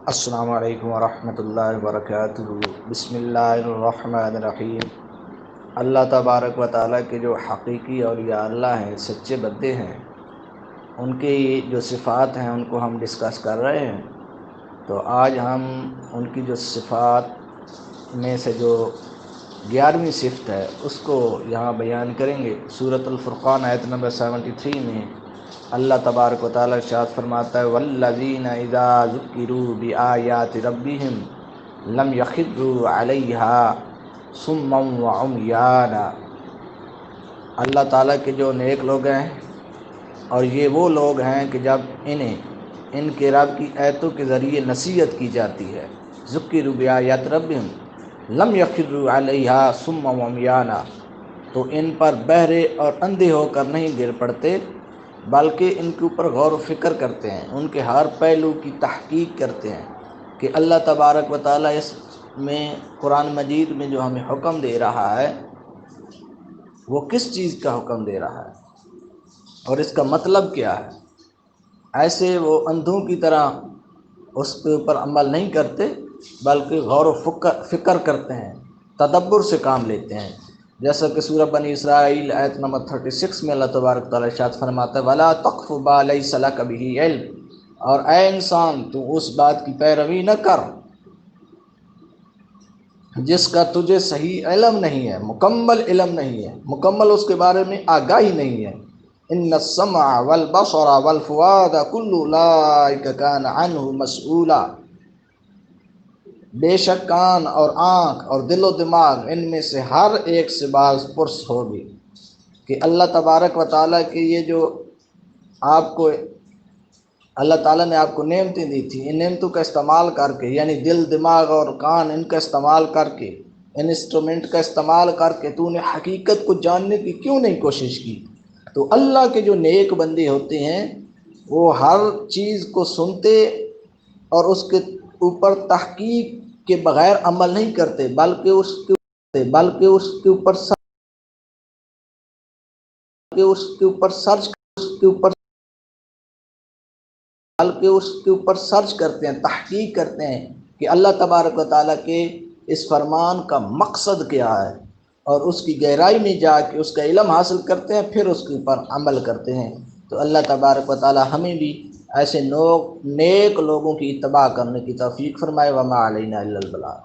السلام علیکم ورحمۃ اللہ وبرکاتہ۔ بسم اللہ الرحمن الرحیم۔ اللہ تبارک و تعالیٰ کے جو حقیقی اولیاء اللہ ہیں، سچے بندے ہیں، ان کی جو صفات ہیں ان کو ہم ڈسکس کر رہے ہیں۔ تو آج ہم ان کی جو صفات میں سے جو 11ویں صفت ہے اس کو یہاں بیان کریں گے۔ سورۃ الفرقان آیت نمبر 73 میں اللہ تبارک و تعالیٰ ارشاد فرماتا ہے والذین اذا ذکروا بآیات ربہم لم یخروا علیہا صما وعمیانا۔ اللہ تعالیٰ کے جو نیک لوگ ہیں، اور یہ وہ لوگ ہیں کہ جب انہیں ان کے رب کی آیتوں کے ذریعے نصیحت کی جاتی ہے، ذکروا بآیات ربہم لم یخروا علیہا صما وعمیانا، تو ان پر بہرے اور اندھے ہو کر نہیں گر پڑتے، بلکہ ان کے اوپر غور و فکر کرتے ہیں، ان کے ہر پہلو کی تحقیق کرتے ہیں کہ اللہ تبارک و تعالیٰ اس میں قرآن مجید میں جو ہمیں حکم دے رہا ہے وہ کس چیز کا حکم دے رہا ہے اور اس کا مطلب کیا ہے۔ ایسے وہ اندھوں کی طرح اس کے اوپر عمل نہیں کرتے، بلکہ غور و فکر کرتے ہیں، تدبر سے کام لیتے ہیں۔ جیسا کہ سورہ بنی اسرائیل آیت نمبر 36 میں اللہ تبارک تعالیٰ ارشاد فرماتا ہے وَلَا تَقْفُ مَا لَيْسَ لَكَ بِهِ عِلْمٌ، اور اے انسان تو اس بات کی پیروی نہ کر جس کا تجھے صحیح علم نہیں ہے، مکمل علم نہیں ہے، مکمل اس کے بارے میں آگاہی نہیں ہے۔ ان السمع والبصر والفؤاد كل اولئک کان عنہ مسئولا، بے شک کان اور آنکھ اور دل و دماغ ان میں سے ہر ایک سے باز پرس ہوگی۔ کہ اللہ تبارک و تعالیٰ کے یہ جو آپ کو اللہ تعالیٰ نے آپ کو نعمتیں دی تھیں، ان نعمتوں کا استعمال کر کے، یعنی دل دماغ اور کان ان کا استعمال کر کے، انسٹرومنٹ کا استعمال کر کے تو نے حقیقت کو جاننے کی کیوں نہیں کوشش کی؟ تو اللہ کے جو نیک بندے ہوتے ہیں وہ ہر چیز کو سنتے اور اس کے اوپر تحقیق کے بغیر عمل نہیں کرتے، بلکہ اس کے اوپر سرچ کرتے ہیں، تحقیق کرتے ہیں کہ اللہ تبارک و تعالیٰ کے اس فرمان کا مقصد کیا ہے، اور اس کی گہرائی میں جا کے اس کا علم حاصل کرتے ہیں، پھر اس کے اوپر عمل کرتے ہیں۔ تو اللہ تبارک و تعالیٰ ہمیں بھی ایسے نیک لوگوں کی اتباع کرنے کی توفیق فرمائے۔ وما علینا الا البلاغ۔